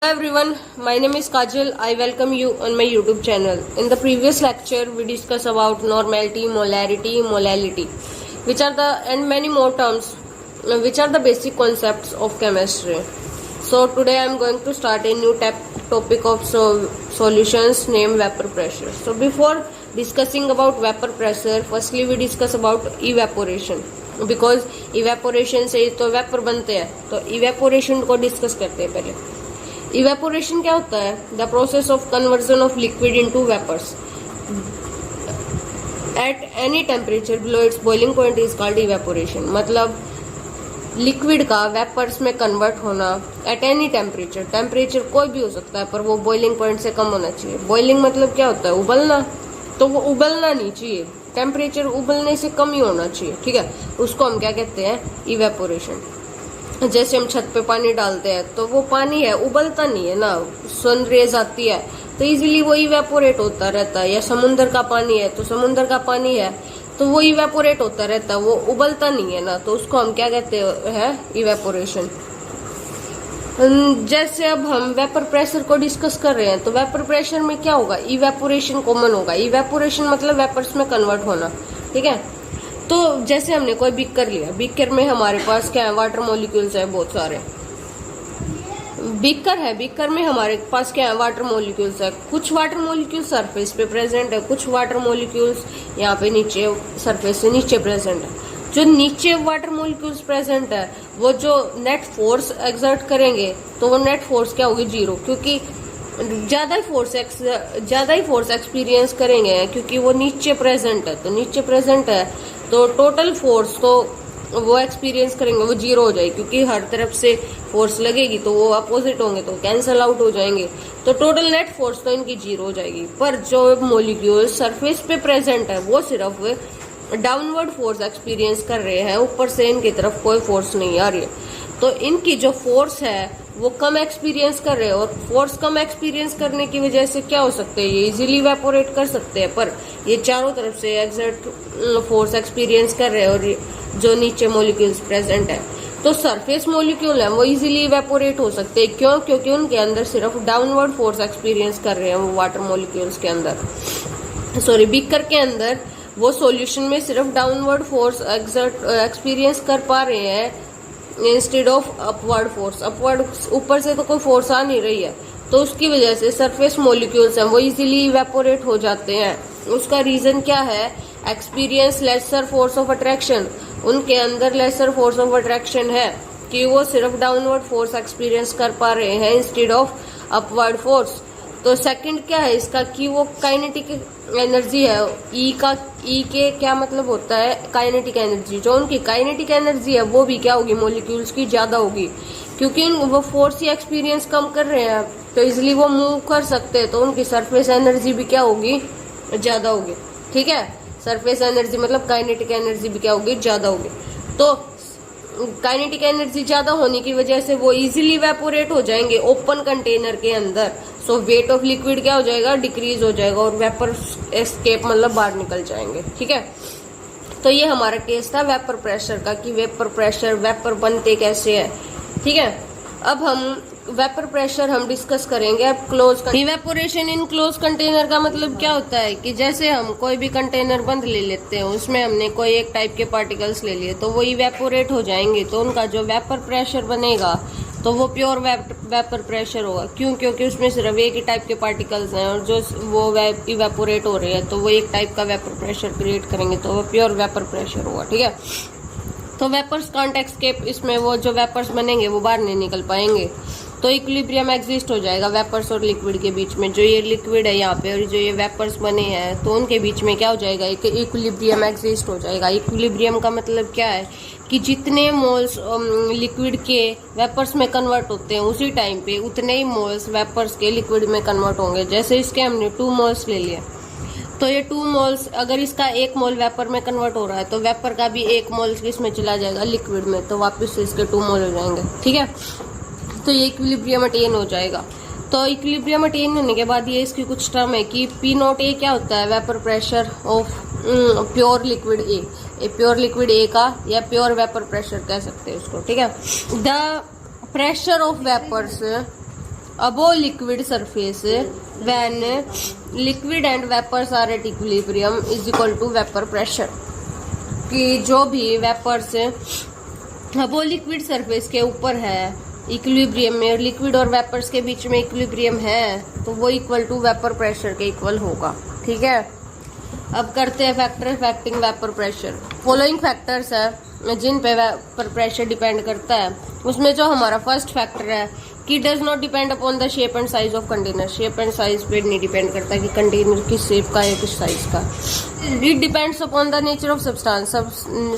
Hello everyone, my name is Kajal. I welcome you on my YouTube channel. In the previous lecture, we discussed about normality, molarity, molality, which are the and many more terms, which are the basic concepts of chemistry. So today I am going to start a new topic of solutions named vapor pressure. So before discussing about vapor pressure, firstly we discuss about evaporation. Because evaporation से तो vapour बनते हैं, तो evaporation को discuss करते हैं पहले. Evaporation क्या होता है? The process of conversion of liquid into vapours at any temperature below its boiling point is called evaporation. मतलब लिक्विड का वेपर्स में कन्वर्ट होना एट एनी टेम्परेचर. टेम्परेचर कोई भी हो सकता है, पर वो बॉइलिंग पॉइंट से कम होना चाहिए. बॉइलिंग मतलब क्या होता है? उबलना. तो वो उबलना नहीं चाहिए, टेम्परेचर उबलने से कम ही होना चाहिए. ठीक है, उसको हम क्या कहते हैं? इवेपोरेशन. जैसे हम छत पे पानी डालते हैं तो वो पानी है, उबलता नहीं है ना. सन रेज आती है तो इजीली वो इवेपोरेट होता रहता है. या समुद्र का पानी है तो समुद्र का पानी है तो वो इवेपोरेट होता रहता है, वो उबलता नहीं है ना. तो उसको हम क्या कहते हैं? इवेपोरेशन. जैसे अब हम वेपर प्रेशर को डिस्कस कर रहे हैं, तो वेपर प्रेशर में क्या होगा? इवेपोरेशन कॉमन होगा. इवेपोरेशन मतलब वेपर्स में कन्वर्ट होना. ठीक है, तो जैसे हमने कोई बीकर लिया, बीकर में हमारे पास क्या है? वाटर मॉलिक्यूल्स है बहुत सारे. बीकर है, बीकर में हमारे पास क्या है? वाटर मॉलिक्यूल्स है. कुछ वाटर मॉलिक्यूल्स सरफेस पे प्रेजेंट है, कुछ वाटर मॉलिक्यूल्स यहाँ पे नीचे सरफेस से नीचे प्रेजेंट है. जो नीचे वाटर मॉलिक्यूल्स प्रेजेंट है वो जो नेट फोर्स एक्सर्ट करेंगे तो वो नेट फोर्स क्या होगी? जीरो. क्योंकि ज्यादा ही फोर्स एक्सपीरियंस करेंगे क्योंकि वो नीचे प्रेजेंट है. तो नीचे प्रेजेंट है तो टोटल फोर्स तो वो एक्सपीरियंस करेंगे, वो जीरो हो जाएगी. क्योंकि हर तरफ से फोर्स लगेगी तो वो अपोजिट होंगे तो कैंसल आउट हो जाएंगे. तो टोटल नेट फोर्स तो इनकी जीरो हो जाएगी. पर जो मॉलिक्यूल सरफेस पे प्रेजेंट है वो सिर्फ डाउनवर्ड फोर्स एक्सपीरियंस कर रहे हैं, ऊपर से इनकी तरफ कोई फोर्स नहीं आ रही है. तो इनकी जो फोर्स है वो कम एक्सपीरियंस कर रहे हैं. और फोर्स कम एक्सपीरियंस करने की वजह से क्या हो सकते हैं? ये इजीली इवेपोरेट कर सकते हैं. पर ये चारों तरफ से एक्सर्ट फोर्स एक्सपीरियंस कर रहे हैं और जो नीचे मॉलिक्यूल्स प्रेजेंट है तो सरफेस मॉलिक्यूल है वो इजीली इवेपोरेट हो सकते हैं. क्यों? क्योंकि उनके अंदर सिर्फ डाउनवर्ड फोर्स एक्सपीरियंस कर रहे हैं वो वाटर मॉलिक्यूल्स के अंदर. सॉरी, बीकर के अंदर वो सॉल्यूशन में सिर्फ डाउनवर्ड फोर्स एक्सपीरियंस कर पा रहे हैं instead of upward force. Upward ऊपर से तो कोई फोर्स आ नहीं रही है, तो उसकी वजह से सरफेस मॉलिक्यूल्स हैं वो इजीली इवेपोरेट हो जाते हैं. उसका रीजन क्या है? Experience lesser force of attraction. उनके अंदर लेसर फोर्स ऑफ अट्रैक्शन है कि वो सिर्फ डाउनवर्ड फोर्स एक्सपीरियंस कर पा रहे हैं इंस्टेड ऑफ अपवर्ड फोर्स. तो सेकंड क्या है इसका? कि वो काइनेटिक एनर्जी है. ई के क्या मतलब होता है? Kinetic energy. जो उनकी काइनेटिक एनर्जी है वो भी क्या होगी? मॉलिक्यूल्स की ज्यादा होगी. क्योंकि वो फोर्स ही एक्सपीरियंस कम कर रहे हैं तो इसलिए वो मूव कर सकते हैं, तो उनकी सरफेस एनर्जी भी क्या होगी? ज्यादा होगी. ठीक है, सरफेस एनर्जी मतलब काइनेटिक एनर्जी भी क्या होगी? ज्यादा होगी. तो काइनेटिक एनर्जी ज्यादा होने की वजह से वो इजीली इवेपोरेट हो जाएंगे ओपन कंटेनर के अंदर. सो वेट ऑफ लिक्विड क्या हो जाएगा? डिक्रीज हो जाएगा और वेपर एस्केप मतलब बाहर निकल जाएंगे. ठीक है, तो ये हमारा केस था वेपर प्रेशर का कि वेपर प्रेशर वेपर बनते कैसे है. ठीक है, अब हम वेपर प्रेशर हम डिस्कस करेंगे. अब close evaporation in close container का मतलब क्या होता है? कि जैसे हम कोई भी कंटेनर बंद ले लेते हैं, उसमें हमने कोई एक टाइप के पार्टिकल्स ले लिए तो वो इवेपोरेट हो जाएंगे. तो उनका जो वेपर प्रेशर बनेगा तो वो प्योर वेपर प्रेशर होगा. क्यों? क्योंकि उसमें सिर्फ एक ही टाइप के पार्टिकल्स हैं और जो वो इवेपोरेट हो रहे हैं तो वो एक टाइप का वेपर प्रेशर क्रिएट करेंगे, तो वो प्योर वेपर प्रेशर होगा. ठीक है, तो वेपर्स कांट एस्केप. इसमें वो जो वेपर्स बनेंगे वो बाहर नहीं निकल पाएंगे. तो इक्विलिब्रियम एग्जिस्ट हो जाएगा वेपर्स और लिक्विड के बीच में. जो ये लिक्विड है यहाँ पे और जो ये वेपर्स बने हैं तो उनके बीच में क्या हो जाएगा? एक इक्विलिब्रियम एग्जिस्ट हो जाएगा. इक्विलिब्रियम का मतलब क्या है? कि जितने मोल्स लिक्विड के वेपर्स में कन्वर्ट होते हैं उसी टाइम पे उतने ही मोल्स वेपर्स के लिक्विड में कन्वर्ट होंगे. जैसे इसके हमने 2 मोल्स ले लिए तो ये 2 मोल्स, अगर इसका 1 मोल वेपर में कन्वर्ट हो रहा है तो वेपर का भी 1 मोल इसमें चला जाएगा लिक्विड में, तो वापस से इसके 2 मोल हो जाएंगे. ठीक है, तो ये इक्विलिब्रियम अटेन हो जाएगा. तो इक्विलिब्रियम अटेन होने के बाद ये इसकी कुछ टर्म है कि P0A क्या होता है? Vapour pressure of pure liquid A. Pure liquid A का या प्योर वेपर प्रेशर कह सकते हैं इसको. ठीक है, the pressure of vapours above liquid surface when liquid and vapors are at equilibrium is equal to vapor pressure। कि जो भी वेपर्स above लिक्विड सरफेस के ऊपर है इक्विलिब्रियम में, और लिक्विड और वेपर्स के बीच में इक्विलिब्रियम है, तो वो इक्वल टू वेपर प्रेशर के इक्वल होगा। ठीक है, अब करते हैं factor affecting vapour pressure. Following factors है जिन पे वेपर प्रेशर डिपेंड करता है। उसमें जो हमारा फर्स्ट फैक्टर है कि does not depend upon the shape and size of container. Shape and size पे नहीं डिपेंड करता कि कंटेनर किस शेप का है किस साइज का। It depends upon the nature of substance.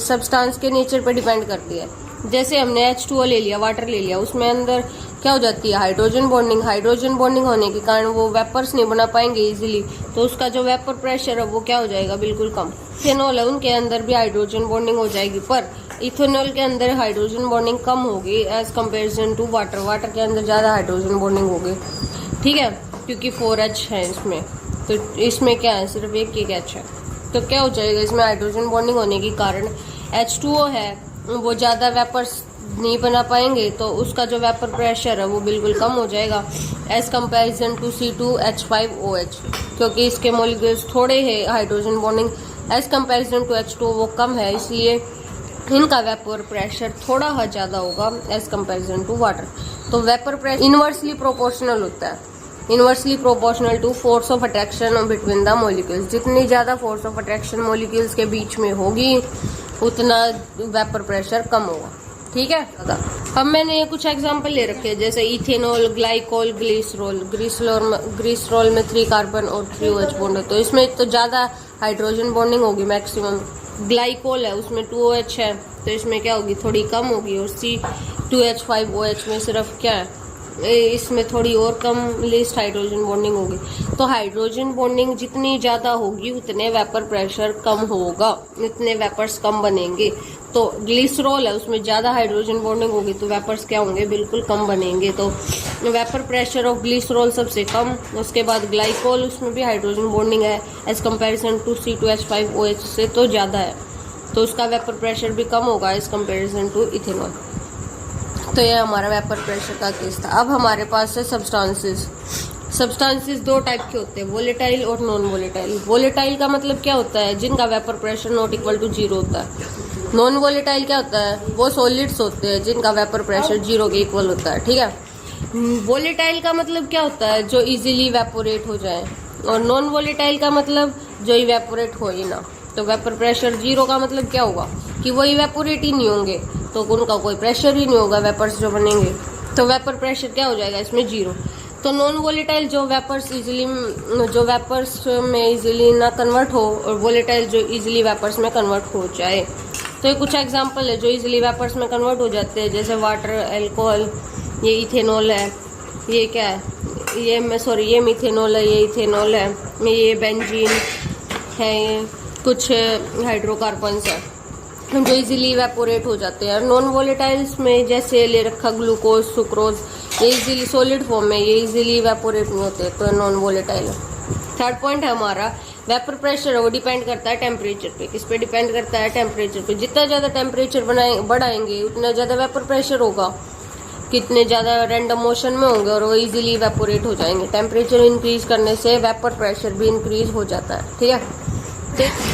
Substance के नेचर पे डिपेंड करती है। जैसे हमने H2O ले लिया, वाटर ले लिया, उसमें अंदर क्या हो जाती है हाइड्रोजन बॉन्डिंग। हाइड्रोजन बॉन्डिंग होने के कारण वो वेपर्स नहीं बना पाएंगे इजीली, तो उसका जो वेपर प्रेशर है वो क्या हो जाएगा, बिल्कुल कम। इथेनॉल है, उनके अंदर भी हाइड्रोजन बॉन्डिंग हो जाएगी, पर इथेनॉल के अंदर हाइड्रोजन बॉन्डिंग कम होगी as comparison to water. Water के अंदर ज़्यादा हाइड्रोजन बॉन्डिंग होगी। ठीक है, क्योंकि 4H है इसमें, तो इसमें क्या है, सिर्फ एक ही H है, तो क्या हो जाएगा, इसमें हाइड्रोजन बॉन्डिंग होने के कारण H2O है वो ज़्यादा वेपर्स नहीं बना पाएंगे, तो उसका जो वेपर प्रेशर है वो बिल्कुल कम हो जाएगा एज कंपैरिजन टू C2H5OH, क्योंकि इसके मॉलिक्यूल्स थोड़े हैं, hydrogen bonding as comparison to H2O वो कम है, इसलिए इनका वेपर प्रेशर थोड़ा ज़्यादा होगा एज कंपैरिजन टू वाटर। तो वेपर प्रेशर इनवर्सली प्रोपोर्शनल होता है, inversely proportional to force of attraction between the molecules. जितनी ज़्यादा फोर्स ऑफ अट्रैक्शन मॉलिक्यूल्स के बीच में होगी उतना वेपर प्रेशर कम होगा। ठीक है, अब मैंने कुछ एग्जांपल ले रखे हैं, जैसे इथेनॉल, ग्लाइकोल, ग्लिसरॉल। ग्लिसरॉल में 3 कार्बन और 3 OH बॉन्ड है, तो इसमें तो ज़्यादा हाइड्रोजन बॉन्डिंग होगी मैक्सिमम। ग्लाइकोल है, उसमें 2 OH है, तो इसमें क्या होगी, थोड़ी कम होगी। और C2H5OH में सिर्फ क्या है, इसमें थोड़ी और कम लिस्ट हाइड्रोजन बॉन्डिंग होगी। तो हाइड्रोजन बॉन्डिंग जितनी ज़्यादा होगी उतने वेपर प्रेशर कम होगा, इतने वेपर्स कम बनेंगे। तो ग्लिसरॉल है, उसमें ज़्यादा हाइड्रोजन बॉन्डिंग होगी, तो वेपर्स क्या होंगे, बिल्कुल कम बनेंगे। तो वेपर प्रेशर ऑफ ग्लिसरॉल सबसे कम। उसके बाद ग्लाइकोल, उसमें भी हाइड्रोजन बॉन्डिंग है एज कंपेरिजन टू C2H5OH से तो ज़्यादा है, तो उसका वेपर प्रेशर भी कम होगा एज कंपेरिजन टू इथेनॉल। तो ये हमारा वेपर प्रेशर का केस था। अब हमारे पास है सब्सटेंसेस। सब्सटेंसेस 2 टाइप के होते हैं, वोलेटाइल और नॉन वोलेटाइल। वोलेटाइल का मतलब क्या होता है, जिनका vapour pressure not equal to 0 होता है। नॉन वोलेटाइल क्या होता है, वो सॉलिड्स होते हैं जिनका वेपर प्रेशर 0 के इक्वल होता है। ठीक है, वोलेटाइल का मतलब क्या होता है, जो इजीली इवेपोरेट हो जाए, और नॉन वोलेटाइल का मतलब जो इवेपोरेट हो ही ना। तो वेपर प्रेशर 0 का मतलब क्या होगा कि वो इवेपोरेट ही नहीं होंगे, तो उनका कोई प्रेशर ही नहीं होगा, वेपर्स जो बनेंगे, तो वेपर प्रेशर क्या हो जाएगा इसमें, 0। तो नॉन वोलेटाइल जो वेपर्स में इजीली ना कन्वर्ट हो, और वोलेटाइल जो इजीली वेपर्स में कन्वर्ट हो जाए। तो ये कुछ एग्जांपल है जो इजीली वेपर्स में कन्वर्ट हो जाते हैं, जैसे वाटर, अल्कोहल, ये इथेनॉल है, ये क्या है, ये मिथेनॉल है, ये इथेनॉल है, ये बेंजीन है, ये कुछ हाइड्रोकार्बन्स है जो इजीली इवेपोरेट हो जाते हैं। नॉन वोलेटाइल्स में जैसे ले रखा ग्लूकोज, सुक्रोज, ये इजीली सॉलिड फॉर्म में, ये इजीली इवेपोरेट नहीं होते, तो नॉन वोलेटाइल है। थर्ड पॉइंट है हमारा वेपर प्रेशर, वो डिपेंड करता है टेम्परेचर पे। किस पे डिपेंड करता है, टेम्परेचर पे। जितना ज़्यादा टेम्परेचर बढ़ाएंगे उतना ज़्यादा वेपर प्रेशर होगा, कितने ज़्यादा रैंडम मोशन में होंगे और वो इजीली इवेपोरेट हो जाएंगे। टेम्परेचर इंक्रीज करने से वेपर प्रेशर भी इंक्रीज हो जाता है। ठीक है,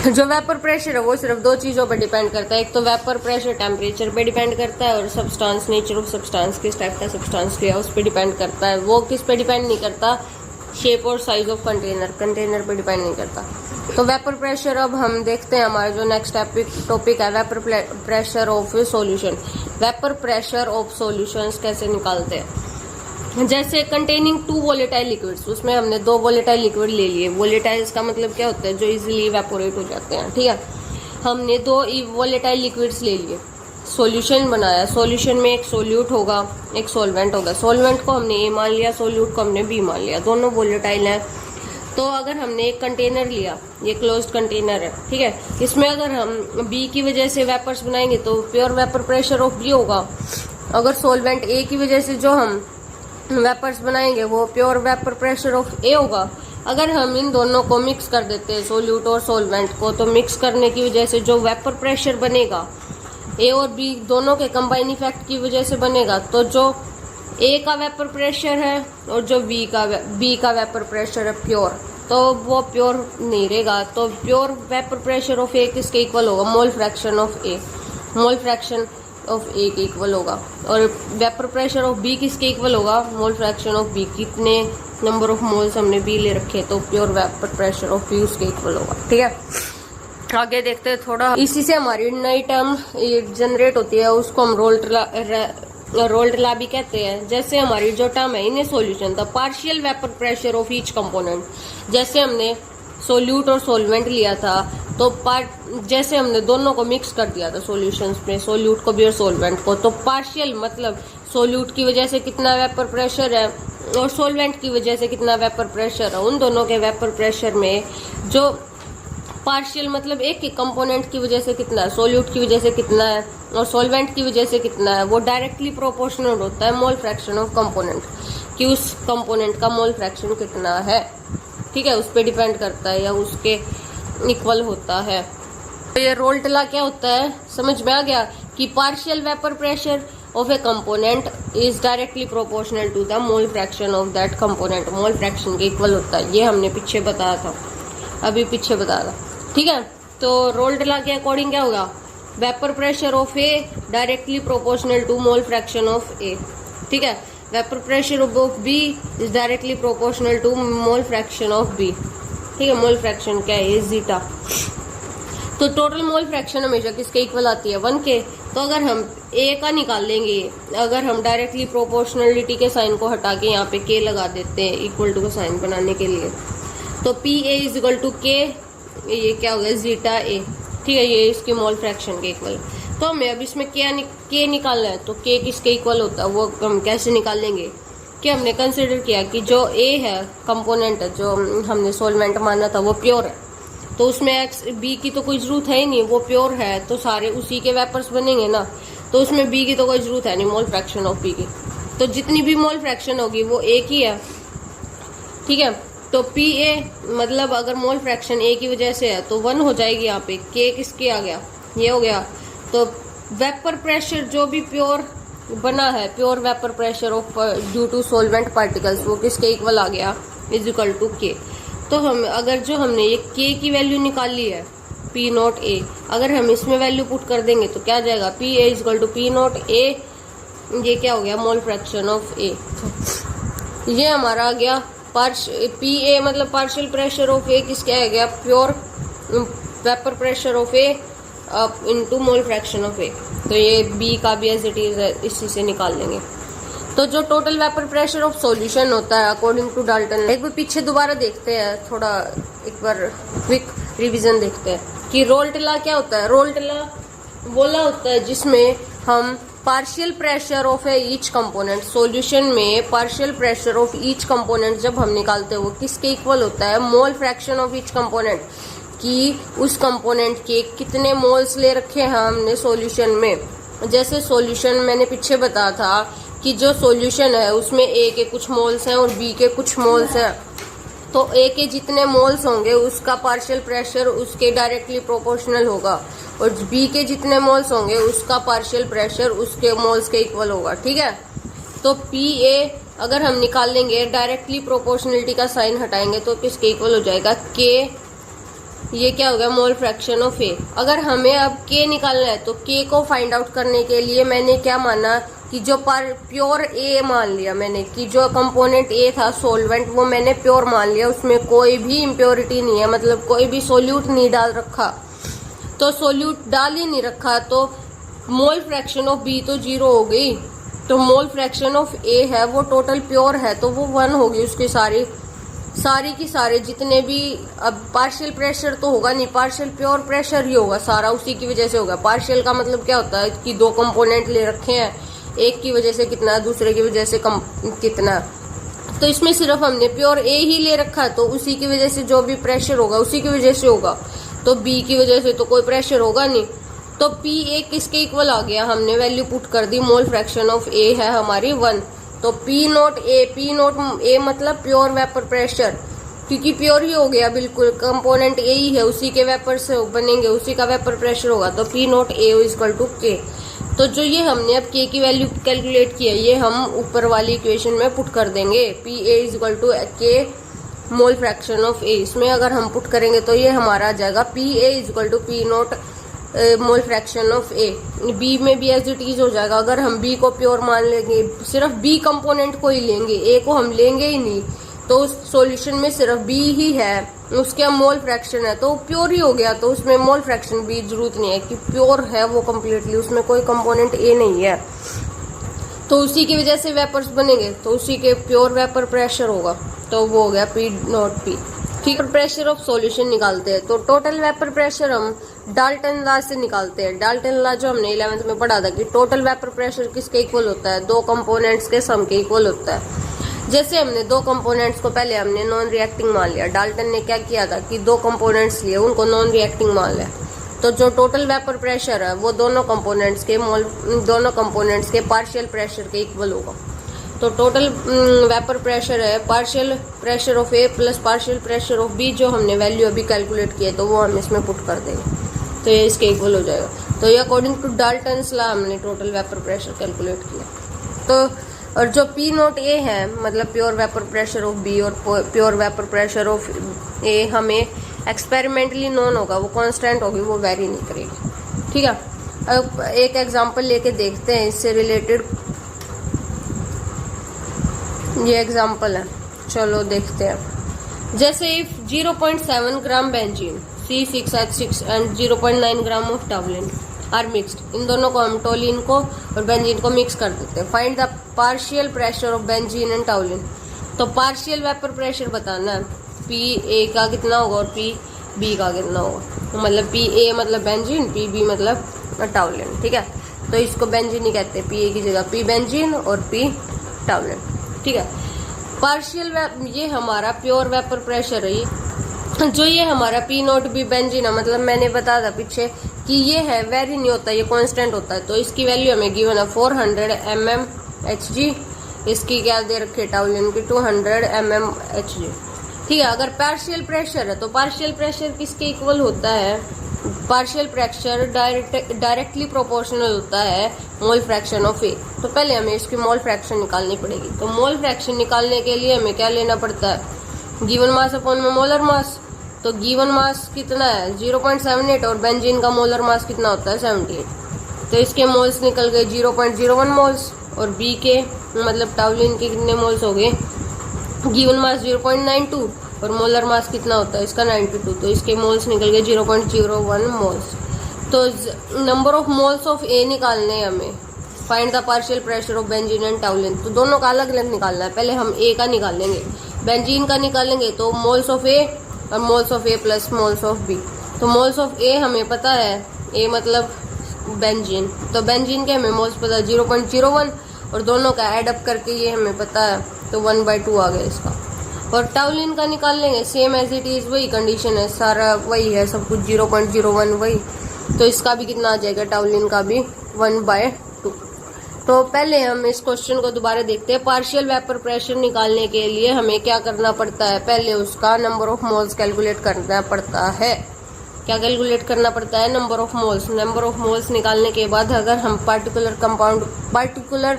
जो वेपर प्रेशर है वो सिर्फ 2 चीज़ों पर डिपेंड करता है, एक तो वेपर प्रेशर टेम्परेचर पे डिपेंड करता है, और सब्सटेंस, नेचर ऑफ सब्सटेंस, किस टाइप का सब्सटेंस लिया उस पर डिपेंड करता है। वो किस पे डिपेंड नहीं करता, शेप और साइज ऑफ कंटेनर पे डिपेंड नहीं करता। तो वेपर प्रेशर अब हम देखते हैं, हमारा जो नेक्स्ट टॉपिक है vapour pressure of solution. Vapour pressure of solutions कैसे निकालते हैं, जैसे कंटेनिंग 2 वोलेटाइल लिक्विड्स, उसमें हमने 2 वोलेटाइल लिक्विड ले लिए। वोलेटाइल्स का मतलब क्या होता है, जो इजीली इवेपोरेट हो जाते हैं। ठीक है, हमने 2 वोलेटाइल लिक्विड्स ले लिए, सॉल्यूशन बनाया। सॉल्यूशन में एक सोल्यूट होगा, एक सॉल्वेंट होगा। सॉल्वेंट को हमने ए मान लिया, सोल्यूट को हमने बी मान लिया, दोनों वोलेटाइल हैं। तो अगर हमने एक कंटेनर लिया, ये क्लोज्ड कंटेनर है, ठीक है, इसमें अगर हम बी की वजह से वेपर्स बनाएंगे तो pure vapour pressure of B होगा। अगर सॉल्वेंट ए की वजह से जो हम वेपर्स बनाएंगे वो प्योर वेपर प्रेशर ऑफ ए होगा। अगर हम इन दोनों को मिक्स कर देते हैं, सोल्यूट और सॉल्वेंट को, तो मिक्स करने की वजह से जो वेपर प्रेशर बनेगा ए और बी दोनों के कंबाइन इफेक्ट की वजह से बनेगा, तो जो ए का वेपर प्रेशर है और जो बी का वेपर प्रेशर है प्योर, तो वो प्योर नहीं रहेगा। तो pure vapour pressure of A किसके इक्वल होगा? Mole fraction of A, mole fraction of A के इक्वल होगा। और वेपर प्रेशर ऑफ बी किसके इक्वल होगा? Mole fraction of B. कितने नंबर ऑफ मोल्स हमने बी ले रखे, तो pure vapour pressure of B उसके इक्वल होगा। ठीक है, आगे देखते हैं थोड़ा। इसी से हमारी नई टर्म जनरेट होती है, उसको हम रोल्ड लॉ भी कहते हैं। जैसे हमारी जो टर्म है in a solution the partial vapour pressure of each component, जैसे हमने सोल्यूट और सोलवेंट लिया था, तो जैसे हमने दोनों को मिक्स कर दिया था सॉल्यूशंस में, सोल्यूट को भी और सोलवेंट को, तो पार्शियल मतलब सोल्यूट की वजह से कितना वेपर प्रेशर है और सोलवेंट की वजह से कितना वेपर प्रेशर है, उन दोनों के वेपर प्रेशर में जो पार्शियल मतलब एक कंपोनेंट की वजह से कितना है, सोल्यूट की वजह से कितना है और सोलवेंट की वजह से कितना है, वो डायरेक्टली प्रोपोर्शनल होता है मोल फ्रैक्शन ऑफ कंपोनेंट, कि उस कंपोनेंट का मोल फ्रैक्शन कितना है। ठीक है, उस पर डिपेंड करता है या उसके इक्वल होता है। तो ये रोल्ड लॉ क्या होता है, समझ में आ गया कि partial vapour pressure of a component is directly proportional to the mole fraction of that component, mole fraction के इक्वल होता है। ये हमने पीछे बताया था, अभी पीछे बताया था। ठीक है, तो रोल्ड लॉ के अकॉर्डिंग क्या होगा? Vapour pressure of A directly proportional to mole fraction of A. ठीक है, vapour pressure of B is directly proportional to mole fraction of B. ठीक है, मोल फ्रैक्शन क्या है? जीटा। तो टोटल मोल फ्रैक्शन हमेशा किसके इक्वल आती है? 1 के। तो अगर हम ए का निकाल लेंगे, अगर हम डायरेक्टली प्रोपोर्शनलिटी के साइन को हटा के यहाँ पे के लगा देते हैं इक्वल टू का साइन बनाने के लिए, तो P A is equal to K, ये क्या होगा? Zeta A. ठीक है, ये इसके मोल फ्रैक्शन के इक्वल। तो हमें अब इसमें के निकालना है, तो के किसके इक्वल होता है वो हम कैसे निकाल लेंगे? कि हमने कंसिडर किया कि जो ए है कंपोनेंट है, जो हमने सोलवेंट माना था, वो प्योर है, तो उसमें एक्स बी की तो कोई जरूरत है ही नहीं, वो प्योर है तो सारे उसी के वेपर्स बनेंगे ना, तो उसमें बी की तो कोई जरूरत है नहीं मोल फ्रैक्शन ऑफ बी की। तो जितनी भी मोल फ्रैक्शन होगी वो ए की है। ठीक है, तो पी ए मतलब अगर मोल फ्रैक्शन ए की वजह से है तो 1 हो जाएगी यहाँ पे। के किसके आ गया? ये हो गया। तो वेपर प्रेशर जो भी प्योर बना है, pure vapour pressure of due to solvent particles, वो किसके इक्वल आ गया? Is equal to K. तो हम अगर जो हमने ये के की वैल्यू निकाली है पी नॉट ए, अगर हम इसमें वैल्यू पुट कर देंगे तो क्या आ जाएगा? P A is equal to P naught A, ये क्या हो गया? Mole fraction of A. ये हमारा आ गया पी ए मतलब पार्शियल प्रेशर ऑफ ए किसके आ गया? Pure vapour pressure of A into mole fraction of A. तो ये बी का भी एज इट इज है, इसी से निकाल लेंगे। तो जो total vapour pressure of solution होता है अकॉर्डिंग टू डाल्टन, एक बार पीछे दोबारा देखते हैं, थोड़ा एक बार क्विक रिवीजन देखते हैं कि रोल्ड लॉ क्या होता है। रोल्ड लॉ वो लॉ होता है जिसमें हम partial pressure of a each component, solution में partial pressure of each component जब हम निकालते हैं वो किसके इक्वल होता है? Mole fraction of each component, कि उस कंपोनेंट के कितने मोल्स ले रखे हैं हमने सॉल्यूशन में। जैसे सॉल्यूशन मैंने पीछे बताया था कि जो सॉल्यूशन है उसमें ए के कुछ मोल्स हैं और बी के कुछ मोल्स हैं, तो ए के जितने मोल्स होंगे उसका पार्शियल प्रेशर उसके डायरेक्टली प्रोपोर्शनल होगा, और बी के जितने मोल्स होंगे उसका पार्शियल प्रेशर उसके मोल्स के इक्वल होगा। ठीक है, तो पी ए अगर हम निकाल लेंगे, डायरेक्टली प्रोपोर्शनलिटी का साइन हटाएंगे तो किसके इक्वल हो जाएगा? के। ये क्या हो गया? मोल फ्रैक्शन ऑफ ए। अगर हमें अब के निकालना है तो के को फाइंड आउट करने के लिए मैंने क्या माना कि जो प्योर ए मान लिया मैंने, कि जो कंपोनेंट ए था सोलवेंट वो मैंने प्योर मान लिया, उसमें कोई भी इम्प्योरिटी नहीं है, मतलब कोई भी सोल्यूट नहीं डाल रखा। तो सोल्यूट डाल ही नहीं रखा तो मोल फ्रैक्शन ऑफ बी तो 0 हो गई, तो मोल फ्रैक्शन ऑफ ए है वो टोटल प्योर है तो वो 1 होगी। उसके सारी की सारे जितने भी, अब पार्शियल प्रेशर तो होगा नहीं, पार्शियल प्योर प्रेशर ही होगा सारा, उसी की वजह से होगा। पार्शियल का मतलब क्या होता है कि 2 कंपोनेंट ले रखे हैं, एक की वजह से कितना, दूसरे की वजह से कितना, तो इसमें सिर्फ हमने प्योर ए ही ले रखा है तो उसी की वजह से जो भी प्रेशर होगा उसी की वजह से होगा, तो बी की वजह से तो कोई प्रेशर होगा नहीं। तो पी ए किसके इक्वल आ गया? हमने वैल्यू पुट कर दी, मोल फ्रैक्शन ऑफ ए है हमारी 1, तो पी नॉट ए मतलब प्योर वेपर प्रेशर, क्योंकि प्योर ही हो गया बिल्कुल, कंपोनेंट ए ही है, उसी के वेपर से बनेंगे, उसी का वेपर प्रेशर होगा, तो P naught A equal to K. तो जो ये हमने अब के की वैल्यू कैलकुलेट की है, ये हम ऊपर वाली इक्वेशन में पुट कर देंगे। P A is equal to K mole fraction of ए। इसमें अगर हम पुट करेंगे तो ये हमारा आ जाएगा P A is equal to P naught mole fraction of A. B में भी एज इट इज हो जाएगा। अगर हम बी को प्योर मान लेंगे, सिर्फ बी कंपोनेंट को ही लेंगे, ए को हम लेंगे ही नहीं, तो उस सॉल्यूशन में सिर्फ बी ही है, उसके मोल फ्रैक्शन है तो प्योर ही हो गया। तो उसमें मोल फ्रैक्शन भी जरूरत नहीं है कि प्योर है वो कम्प्लीटली, उसमें कोई कंपोनेंट ए नहीं है। तो उसी की वजह से वेपर्स बनेंगे, तो उसी के प्योर वेपर प्रेशर होगा, तो वो हो गया पी नॉट पी। ठीक है, प्रेशर ऑफ सॉल्यूशन निकालते हैं। तो टोटल वेपर प्रेशर हम डाल्टन लॉ से निकालते हैं। डाल्टन लॉ जो हमने 11th में पढ़ा था कि टोटल वेपर प्रेशर किसके इक्वल होता है, दो कंपोनेंट्स के सम के इक्वल होता है। जैसे हमने दो कंपोनेंट्स को पहले हमने नॉन रिएक्टिंग मान लिया। डाल्टन ने क्या किया था कि दो कंपोनेंट्स लिए, उनको नॉन रिएक्टिंग मान लिया। तो जो टोटल वेपर प्रेशर है वो दोनों कंपोनेंट्स के पार्शियल प्रेशर के इक्वल होगा। तो टोटल वेपर प्रेशर है partial pressure of A plus partial pressure of B, जो हमने वैल्यू अभी कैलकुलेट की है तो वो हम इसमें पुट कर देंगे, तो ये इसके इक्वल हो जाएगा। तो ये अकॉर्डिंग टू डाल्टन्स लॉ हमने टोटल वेपर प्रेशर कैलकुलेट किया। तो और जो पी नॉट ए है, मतलब pure vapour pressure of B और pure vapour pressure of A, हमें एक्सपेरिमेंटली नोन होगा, वो कांस्टेंट होगी, वो वेरी नहीं करेगी। ठीक है, अब एक एग्जांपल लेके देखते हैं इससे रिलेटेड। ये एग्जांपल है, चलो देखते हैं। जैसे if 0.7 gram benzene C6H6 and 0.9 gram of toluene are mixed, इन दोनों को हम टॉल्यूइन को और बेंजीन को मिक्स कर देते हैं। Find the partial pressure of benzene and toluene. तो पार्शियल वेपर प्रेशर बताना है, पी ए का कितना होगा और पी बी का कितना होगा। तो मतलब पी ए मतलब बेंजीन, पी बी मतलब टॉल्यूइन। ठीक है, तो इसको बेंजीन ही कहते हैं, पी ए की जगह पी बेंजीन और पी टॉल्यूइन। ठीक है, पार्शियल ये हमारा प्योर वेपर प्रेशर है। जो ये हमारा पी नॉट बी बेंजीन है, मतलब मैंने बताया था पीछे कि ये है वेरी नहीं होता, ये कांस्टेंट होता है। तो इसकी वैल्यू हमें गिवन है 400 mmHg। इसकी क्या दे रखे टॉल्यूइन की 200 mmHg। ठीक है, अगर पार्शियल प्रेशर है तो पार्शियल प्रेशर किसके इक्वल होता है, पार्शियल प्रेशर डायरेक्टली प्रोपोर्शनल होता है मोल फ्रैक्शन ऑफ ए। तो पहले हमें इसकी मोल फ्रैक्शन निकालनी पड़ेगी। तो मोल फ्रैक्शन निकालने के लिए हमें क्या लेना पड़ता है, गिवन मास अपॉन में मोलर मास। तो गिवन मास कितना है 0.78 और बेंजीन का मोलर मास कितना होता है 78। तो इसके मोल्स निकल गए 0.01 मोल्स और बी के मतलब टॉल्यूइन के कितने मोल्स हो गए, गिवन मास 0.92 और मोलर मास कितना होता है इसका 92। तो इसके मोल्स निकल गए 0.01 मोल्स। तो नंबर ऑफ मोल्स ऑफ ए निकालने हैं हमें। Find the partial pressure of benzene and toluene. तो दोनों का अलग अलग निकालना है। पहले हम ए का निकालेंगे, बेंजीन का निकालेंगे तो मोल्स ऑफ ए और moles of A plus moles of B. तो मोल्स ऑफ ए हमें पता है, ए मतलब बेंजीन, तो बेंजीन के हमें मोल्स पता है 0.01 और दोनों का ऐड अप करके ये हमें पता है, तो 1/2 आ गया इसका। और टॉल्यूइन का निकाल लेंगे, सेम एज इट इज, वही कंडीशन है, सारा वही है, सब कुछ 0.01 वही। तो इसका भी कितना आ जाएगा, टॉल्यूइन का भी 1/2। तो पहले हम इस क्वेश्चन को दोबारा देखते हैं। पार्शियल वेपर प्रेशर निकालने के लिए हमें क्या करना पड़ता है, पहले उसका नंबर ऑफ मोल्स कैलकुलेट करना पड़ता है। क्या कैलकुलेट करना पड़ता है, number of moles. Number of moles निकालने के बाद अगर हम पार्टिकुलर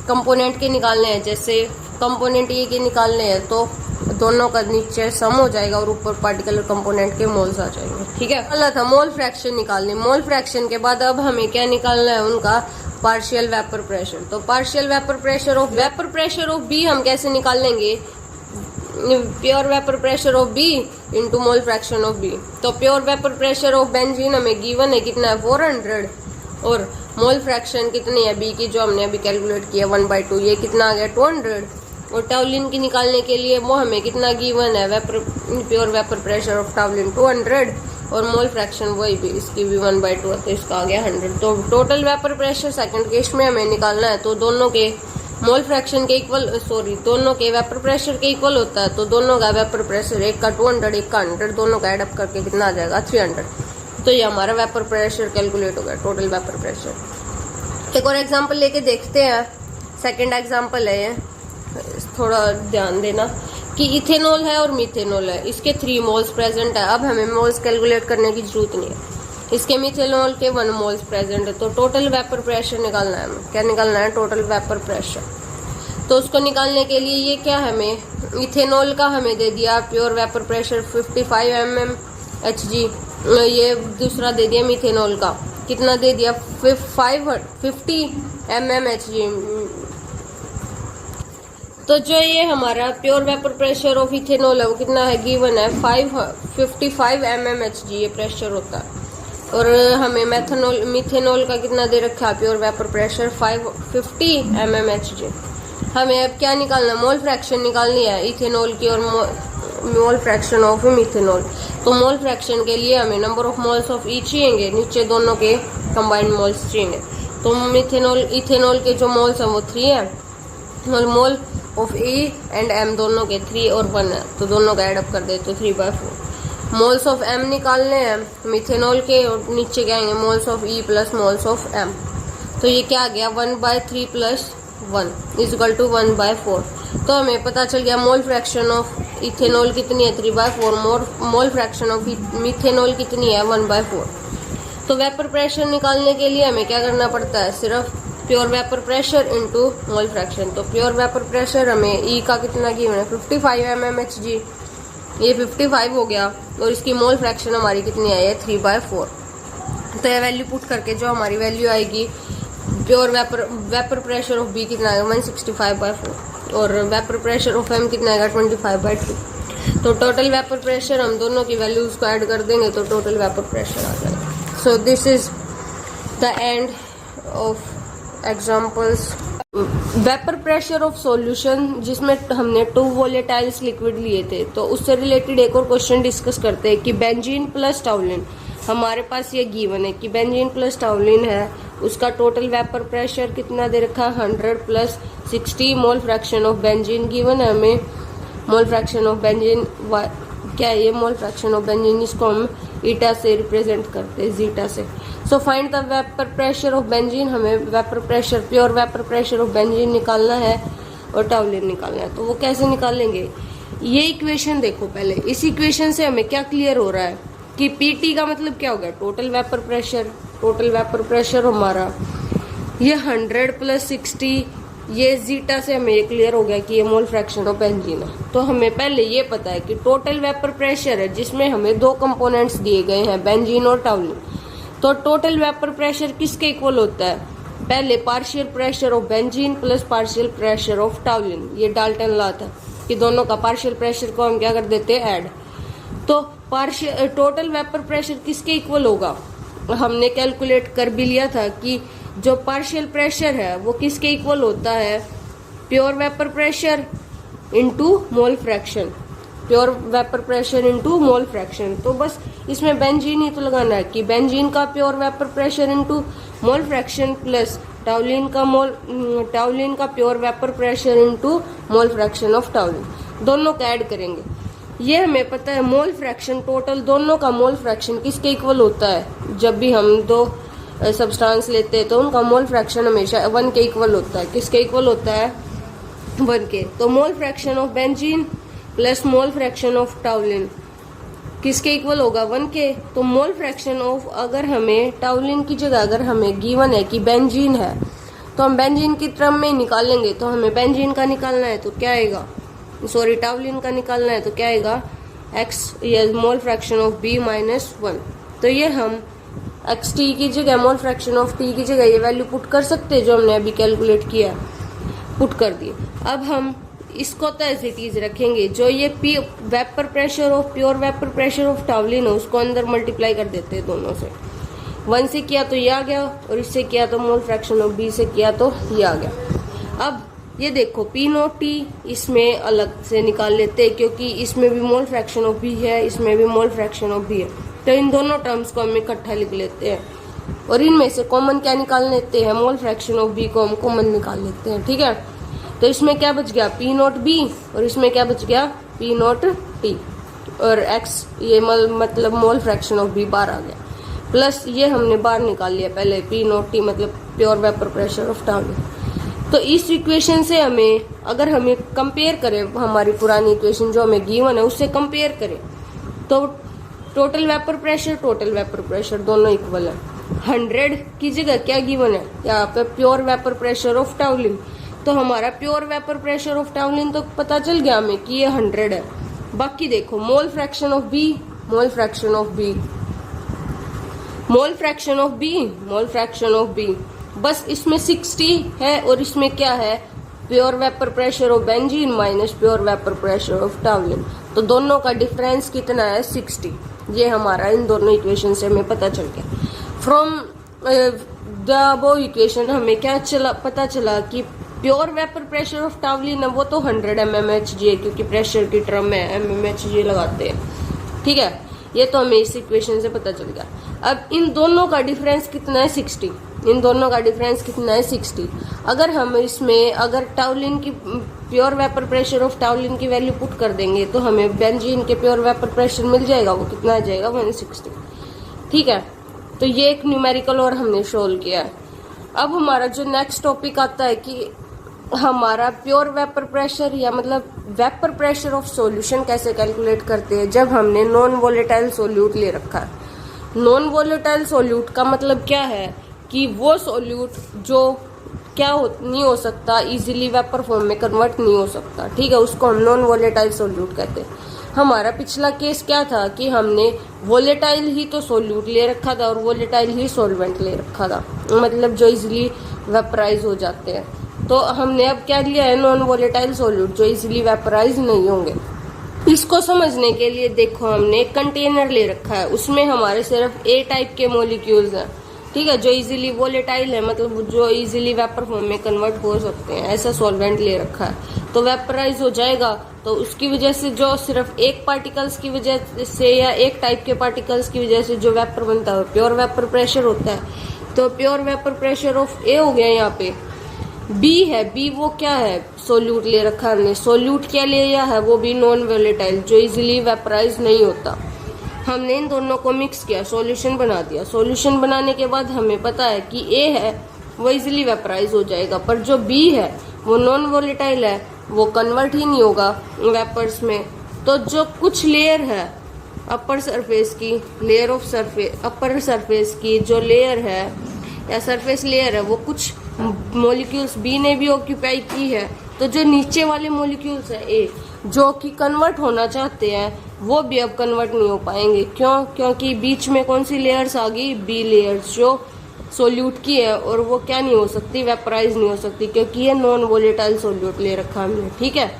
कंपोनेंट के निकालने हैं, जैसे कंपोनेंट ए के निकालने हैं, तो दोनों का नीचे सम हो जाएगा और ऊपर पार्टिकुलर कंपोनेंट के मोल्स आ जाएंगे। ठीक है, अगला था मोल फ्रैक्शन निकालने। मोल फ्रैक्शन के बाद अब हमें क्या निकालना है, उनका पार्शियल वेपर प्रेशर। तो partial vapour pressure of B हम कैसे निकाल लेंगे, pure vapour pressure of B into mole fraction of B. तो pure vapour pressure of benzene हमें गिवन है कितना है 400 और मोल फ्रैक्शन कितनी है बी की, जो हमने अभी कैलकुलेट किया 1/2, ये कितना आ गया 200। और टॉल्यूइन की निकालने के लिए वो हमें कितना गिवन है, pure vapour pressure of toluene 200 और मोल फ्रैक्शन वही भी, इसकी भी 1/2 है, तो इसका आ गया 100। तो total vapour pressure second case में हमें निकालना है, तो दोनों के मोल फ्रैक्शन के दोनों के वेपर प्रेशर के इक्वल होता है। तो दोनों का वेपर प्रेशर, एक का 200 एक का 100, दोनों का एडअप करके कितना आ जाएगा 300। तो ये हमारा वेपर प्रेशर कैलकुलेट हो गया, टोटल वेपर प्रेशर। एक और एग्जांपल लेके देखते हैं, सेकंड एग्जांपल है ये, थोड़ा ध्यान देना कि इथेनॉल है और मीथेनॉल है, इसके 3 मोल्स प्रेजेंट है। अब हमें मोल्स कैलकुलेट करने की जरूरत नहीं है, इसके मिथेनॉल के 1 मोल्स प्रेजेंट है। तो टोटल वेपर प्रेशर निकालना है हमें। क्या निकालना है? Total vapour pressure. तो उसको निकालने के लिए ये क्या हमें इथेनॉल का हमें दे दिया प्योर वेपर प्रेशर 55 mmHg। ये दूसरा दे दिया मिथेनॉल का, कितना दे दिया? 50 mmHg। तो जो ये हमारा pure vapour pressure of ethanol है वो कितना है? गिवन है 55 mmHg ये प्रेशर होता है। और हमें मिथेनॉल का कितना दे रखा है? Pure vapour pressure 50 mmHg। हमें अब क्या निकालना? मोल फ्रैक्शन निकालनी है इथेनॉल की और मोल फ्रैक्शन ऑफ मिथेनॉल। तो मोल फ्रैक्शन के लिए हमें number of moles of each चाहिए, नीचे दोनों के कंबाइंड मोल्स चाहिए। तो इथेनॉल के जो मोल्स हैं वो 3 है। Mole of A and M दोनों के 3 और 1 है, तो दोनों का एडअप कर दे तो 3/4। मोल्स ऑफ एम निकालने हैं मिथेनॉल के, और नीचे क्या आएंगे? Moles of E plus moles of M. तो ये क्या आ गया? 1/3 + 1 = 1/4। तो हमें पता चल गया मोल फ्रैक्शन ऑफ इथेनॉल कितनी है? 3/4। मोल फ्रैक्शन ऑफ मिथेनॉल कितनी है? 1/4। तो वेपर प्रेशर निकालने के लिए हमें क्या करना पड़ता है? सिर्फ pure vapour pressure into mole fraction. तो प्योर वेपर प्रेशर हमें ई का कितना गिवन है? 55 mmHg। ये 55 हो गया, और इसकी मोल फ्रैक्शन हमारी कितनी है? 3/4। तो ये वैल्यू पुट करके जो हमारी वैल्यू आएगी pure vapour pressure of B कितना आएगा? 165/4। और वेपर प्रेशर ऑफ एम कितना आएगा? 25/2। तो टोटल वेपर प्रेशर हम दोनों की वैल्यूज को ऐड कर देंगे तो टोटल वेपर प्रेशर आ जाएगा। So this is the end of examples. Vapour pressure of solution जिसमें हमने 2 वोलेटाइल्स लिक्विड लिए थे, तो उससे रिलेटेड एक और क्वेश्चन डिस्कस करते हैं कि बेंजीन प्लस टाउलिन। हमारे पास ये गिवन है कि बेंजीन प्लस टाउलिन है, उसका टोटल वेपर प्रेशर कितना दे रखा है? 100 + 60। मोल फ्रैक्शन ऑफ बेंजीन गिवन है हमें। मोल फ्रैक्शन ऑफ बेंजीन क्या है? ये मोल फ्रैक्शन ऑफ बेंजीन, इसको हम ईटा से रिप्रेजेंट करते हैं, जीटा से। So find the vapour pressure of benzene. हमें vapour pressure, pure vapour pressure of benzene निकालना है और टाउलिन निकालना है। तो वो कैसे निकालेंगे? ये इक्वेशन देखो पहले। इस इक्वेशन से हमें क्या क्लियर हो रहा है कि पीटी का मतलब क्या हो गया? Total vapour pressure. Total vapour pressure हमारा ये 100 + 60, ये जीटा से हमें ये क्लियर हो गया कि ये मोल फ्रैक्शन ऑफ बेंजीन है। तो हमें पहले ये पता है कि टोटल वेपर प्रेशर है जिसमें हमें 2 कंपोनेंट्स दिए गए हैं, बेंजीन और टाउलिन। तो टोटल वेपर प्रेशर किसके इक्वल होता है? पहले partial pressure of benzene plus partial pressure of टाउलिन। ये डाल्टन लॉ था कि दोनों का पार्शियल प्रेशर को हम क्या कर देते हैं? ऐड। तो पार्शियल टोटल वेपर प्रेशर किसके इक्वल होगा? हमने कैलकुलेट कर भी लिया था कि जो पार्शियल प्रेशर है वो किसके इक्वल होता है? Pure vapour pressure into mole fraction. Pure vapour pressure into mole fraction. तो बस इसमें बेंजीन ही तो लगाना है कि बेंजीन का pure vapour pressure into mole fraction plus toluene का pure vapour pressure into mole fraction of toluene, दोनों का ऐड करेंगे। ये हमें पता है मोल फ्रैक्शन, टोटल दोनों का मोल फ्रैक्शन किसके इक्वल होता है? जब भी हम 2 सब्सटेंस लेते हैं तो उनका मोल फ्रैक्शन हमेशा 1 के इक्वल होता है। किसके इक्वल होता है? 1 के। तो मोल fraction of benzene plus mole fraction of टाउलिन किसके इक्वल होगा? 1 के। तो मोल फ्रैक्शन ऑफ, अगर हमें टाउलिन की जगह अगर हमें गिवन है कि बेंजीन है तो हम बेंजीन की टर्म में निकालेंगे। तो हमें बेंजीन का निकालना है तो क्या आएगा? सॉरी, टाउलिन का निकालना है तो क्या आएगा? x, ये मोल फ्रैक्शन ऑफ b - 1। तो ये हम एक्स टी की जगह, मोल फ्रैक्शन ऑफ टी की जगह ये वैल्यू पुट कर सकते हैं जो हमने अभी कैलकुलेट किया, पुट कर दिए। अब हम इसको तो एज इट इज रखेंगे। जो ये P vapour pressure of pure vapour pressure of टाउलिन है उसको अंदर मल्टीप्लाई कर देते हैं दोनों से। 1 से किया तो ये आ गया, और इससे किया तो मोल फ्रैक्शन ऑफ बी से किया तो ये आ गया। अब ये देखो पी नोट टी इसमें अलग से निकाल लेते हैं क्योंकि इसमें भी मोल फ्रैक्शन ऑफ बी है, इसमें भी मोल फ्रैक्शन ऑफ बी है। तो इन दोनों टर्म्स को हम इकट्ठा लिख लेते हैं और इनमें से कॉमन क्या निकाल लेते हैं? मोल फ्रैक्शन ऑफ बी को हम कॉमन निकाल लेते हैं। ठीक है, तो इसमें क्या बच गया? पी नोट बी, और इसमें क्या बच गया? पी नोट टी, और एक्स ये मतलब मोल फ्रैक्शन ऑफ बी बाहर आ गया, प्लस ये हमने बाहर निकाल लिया पहले पी नोट टी मतलब pure vapour pressure of toluene. तो इस इक्वेशन से हमें, अगर हमें कंपेयर करें हमारी पुरानी इक्वेशन जो हमें गिवन है उससे कंपेयर करें तो टोटल वेपर प्रेशर दोनों इक्वल है। 100 की जगह क्या गिवन है यहाँ पे, pure vapour pressure of toluene. तो हमारा pure vapour pressure of toluene तो पता चल गया हमें कि ये 100 है। बाकी देखो mole fraction of B, mole fraction of B, बस इसमें 60 है और इसमें क्या है, pure vapour pressure of benzene minus pure vapour pressure of toluene. तो दोनों का डिफरेंस कितना है, 60। ये हमारा इन दोनों इक्वेशन से हमें पता चल गया। फ्रॉम द अबव इक्वेशन हमें क्या पता चला कि प्योर वेपर प्रेशर ऑफ टाउलिन है वो तो 100 mmHg है, क्योंकि प्रेशर की टर्म में mmHg लगाते हैं। ठीक है, ये तो हमें इस इक्वेशन से पता चल गया। अब इन दोनों का डिफरेंस कितना है, 60। इन दोनों का डिफरेंस कितना है, 60। अगर हम इसमें अगर टाउलिन की प्योर वेपर प्रेशर ऑफ टाउलिन की वैल्यू पुट कर देंगे तो हमें बेंजीन के प्योर वेपर प्रेशर मिल जाएगा। वो कितना आ जाएगा, 160। ठीक है, तो ये एक न्यूमेरिकल और हमने सोल्व किया है। अब हमारा जो नेक्स्ट टॉपिक आता है कि हमारा प्योर वेपर प्रेशर या मतलब वेपर प्रेशर ऑफ सॉल्यूशन कैसे कैलकुलेट करते हैं जब हमने नॉन वोलेटाइल सोल्यूट ले रखा है। नॉन वोलेटाइल सोल्यूट का मतलब क्या है कि वो सोल्यूट जो नहीं हो सकता, इजीली वेपर फॉर्म में कन्वर्ट नहीं हो सकता। ठीक है, उसको हम नॉन वोलेटाइल सोल्यूट कहते हैं। हमारा पिछला केस क्या था कि हमने वोलेटाइल ही तो सोल्यूट ले रखा था और वोलेटाइल ही सॉल्वेंट ले रखा था, मतलब जो इजीली वेपराइज हो जाते हैं। तो हमने अब क्या लिया है, नॉन वोलेटाइल सोल्यूट जो इजीली वेपराइज नहीं होंगे। इसको समझने के लिए देखो हमने एक कंटेनर ले रखा है, उसमें हमारे सिर्फ ए टाइप के मॉलिक्यूल्स हैं। ठीक है, जो इजीली वोलेटाइल है, मतलब जो इजीली वेपर फॉर्म में कन्वर्ट हो सकते हैं, ऐसा सॉल्वेंट ले रखा है। तो वेपराइज हो जाएगा, तो उसकी वजह से जो सिर्फ एक पार्टिकल्स की वजह से या एक टाइप के पार्टिकल्स की वजह से जो वेपर बनता है प्योर वेपर प्रेशर होता है। तो प्योर वेपर प्रेशर ऑफ ए हो गया। यहाँ पे बी है, बी वो क्या है, सोल्यूट ले रखा हमने। सोल्यूट क्या लिया है, वो भी नॉन वोलेटाइल जो इजीली वेपराइज नहीं होता। हमने इन दोनों को मिक्स किया, सॉल्यूशन बना दिया। सॉल्यूशन बनाने के बाद हमें पता है कि ए है वो इजीली वेपराइज हो जाएगा, पर जो बी है वो नॉन वोलेटाइल है, वो कन्वर्ट ही नहीं होगा वेपर्स में। तो जो कुछ लेयर है अपर सरफेस की, layer of surface, upper surface की जो लेयर है या सरफेस लेयर है, वो कुछ मॉलिक्यूल्स बी ने भी ऑक्यूपाई की है। तो जो नीचे वाले मॉलिक्यूल्स है ए, जो कि कन्वर्ट होना चाहते हैं, वो भी अब कन्वर्ट नहीं हो पाएंगे। क्यों? क्योंकि बीच में कौन सी लेयर्स आ गई, बी लेयर्स जो सोल्यूट की है, और वो क्या नहीं हो सकती, वेपराइज नहीं हो सकती, क्योंकि ये नॉन वोलेटाइल सोल्यूट ले रखा हमने। ठीक है,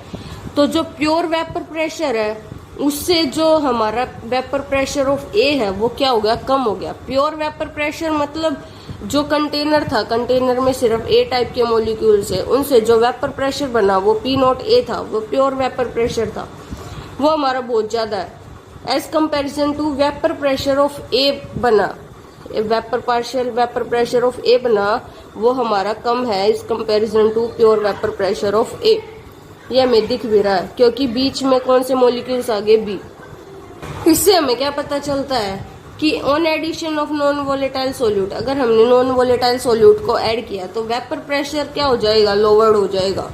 तो जो प्योर वेपर प्रेशर है उससे जो हमारा वेपर प्रेशर ऑफ ए है वो क्या हो गया, कम हो गया। प्योर वेपर प्रेशर मतलब जो कंटेनर था, कंटेनर में सिर्फ ए टाइप के मॉलिक्यूल्स है, उनसे जो वेपर प्रेशर बना वो P0A था, वो प्योर वेपर प्रेशर था, वो हमारा बहुत ज्यादा है as comparison to vapour pressure of A बना। Partial vapour pressure of A बना, वो हमारा कम है as comparison to pure vapour pressure of A. ये हमें दिख भी रहा है क्योंकि बीच में कौन से मॉलिक्यूल्स आ गए, बी। इससे हमें क्या पता चलता है कि on addition of non volatile solute, अगर हमने नॉन वोलेटाइल सोल्यूट को ऐड किया तो वेपर प्रेशर क्या हो जाएगा, लोवर्ड हो जाएगा।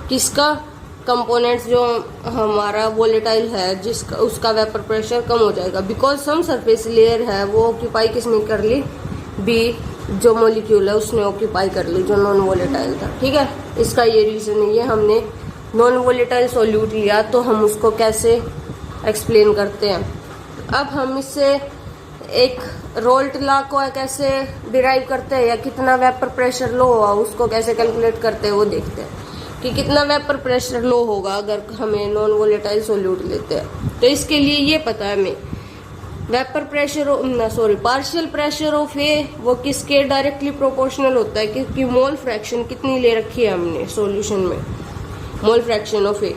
किसका, कंपोनेंट्स जो हमारा वोलेटाइल है जिसका, उसका वेपर प्रेशर कम हो जाएगा, बिकॉज सम सरफेस लेयर है वो ऑक्यूपाई किसने कर ली, बी जो मॉलिक्यूल है उसने ऑक्यूपाई कर ली जो नॉन वोलेटाइल था। ठीक है, इसका ये रीजन है। ये हमने नॉन वोलेटाइल सोल्यूट लिया तो हम उसको कैसे एक्सप्लेन करते हैं। अब हम इससे एक रोल्ट लॉ को कैसे डिराइव करते हैं या कितना वेपर प्रेशर लो हुआ उसको कैसे कैलकुलेट करते हैं वो देखते हैं कि कितना वेपर प्रेशर लो होगा अगर हमें नॉन वोलेटाइल सोल्यूट लेते हैं। तो इसके लिए ये पता है हमें vapour pressure partial pressure of A वो किसके डायरेक्टली प्रोपोर्शनल होता है, क्योंकि मोल फ्रैक्शन कितनी ले रखी है हमने सॉल्यूशन में, मोल फ्रैक्शन ऑफ ए।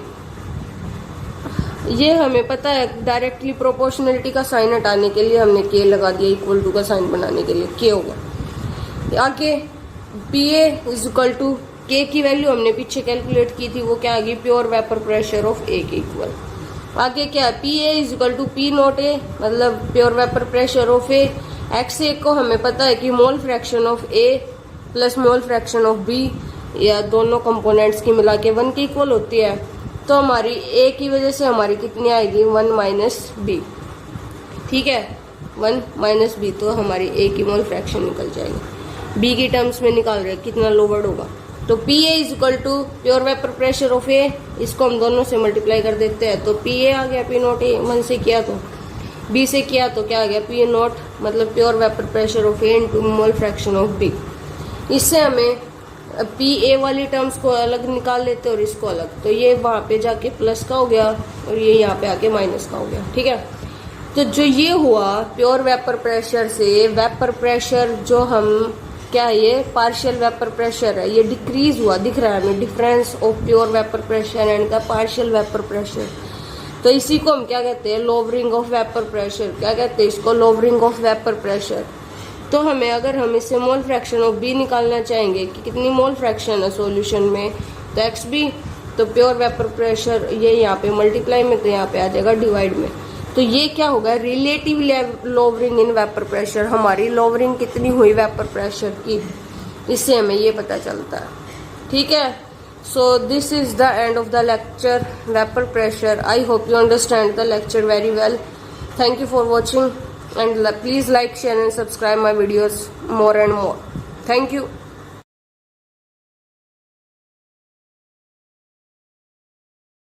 ये हमें पता है, डायरेक्टली प्रोपोर्शनलिटी का साइन हटाने के लिए हमने के लगा दिया, इक्वल टू का साइन बनाने के लिए के होगा। आगे P A is equal to K की वैल्यू हमने पीछे कैलकुलेट की थी, वो क्या आ गई, pure vapour pressure of A के इक्वल। आगे क्या है, P A is equal to P0A, मतलब pure vapour pressure of A. X A को हमें पता है कि mole fraction of A plus mole fraction of B, या दोनों कंपोनेंट्स की मिला के 1 की इक्वल होती है। तो हमारी ए की वजह से हमारी कितनी आएगी, 1 माइनस बी। ठीक ठीक है, 1 माइनस बी, तो हमारी ए की मोल फ्रैक्शन निकल जाएगी। बी की टर्म्स में निकाल रहे कितना लोवर्ड होगा, तो P A is equal to pure vapour pressure of A, इसको हम दोनों से मल्टीप्लाई कर देते हैं, तो पी ए आ गया, पी नॉट ए 1 से किया तो बी से किया तो क्या आ गया, पी ए नॉट मतलब pure vapour pressure of A into mole fraction of B. इससे हमें पी ए वाली टर्म्स को अलग निकाल लेते और इसको अलग, तो ये वहां पे जाके प्लस का हो गया और ये यहाँ पे आके माइनस का हो गया। ठीक है, तो जो ये हुआ प्योर वेपर प्रेशर से वेपर प्रेशर, जो हम क्या है, ये पार्शियल वेपर प्रेशर है, ये डिक्रीज हुआ, दिख रहा है हमें difference of pure vapour pressure and the partial vapour pressure. तो इसी को हम क्या कहते हैं, लोवरिंग ऑफ वेपर प्रेशर। क्या कहते हैं इसको, लोवरिंग ऑफ वेपर प्रेशर। तो हमें अगर हम इससे मोल फ्रैक्शन ऑफ बी निकालना चाहेंगे कि कितनी मोल फ्रैक्शन है सॉल्यूशन में, तो एक्स बी, तो प्योर वेपर प्रेशर ये यहाँ पे मल्टीप्लाई में, तो यहाँ पे आ जाएगा डिवाइड में। तो ये क्या होगा, relative lowering in vapour pressure, हमारी लोवरिंग कितनी हुई वेपर प्रेशर की, इससे हमें ये पता चलता है। ठीक है, so this is the end of the lecture vapour pressure. I hope you understand the lecture very well. Thank you for watching and please like, share and subscribe my videos more and more. Thank you.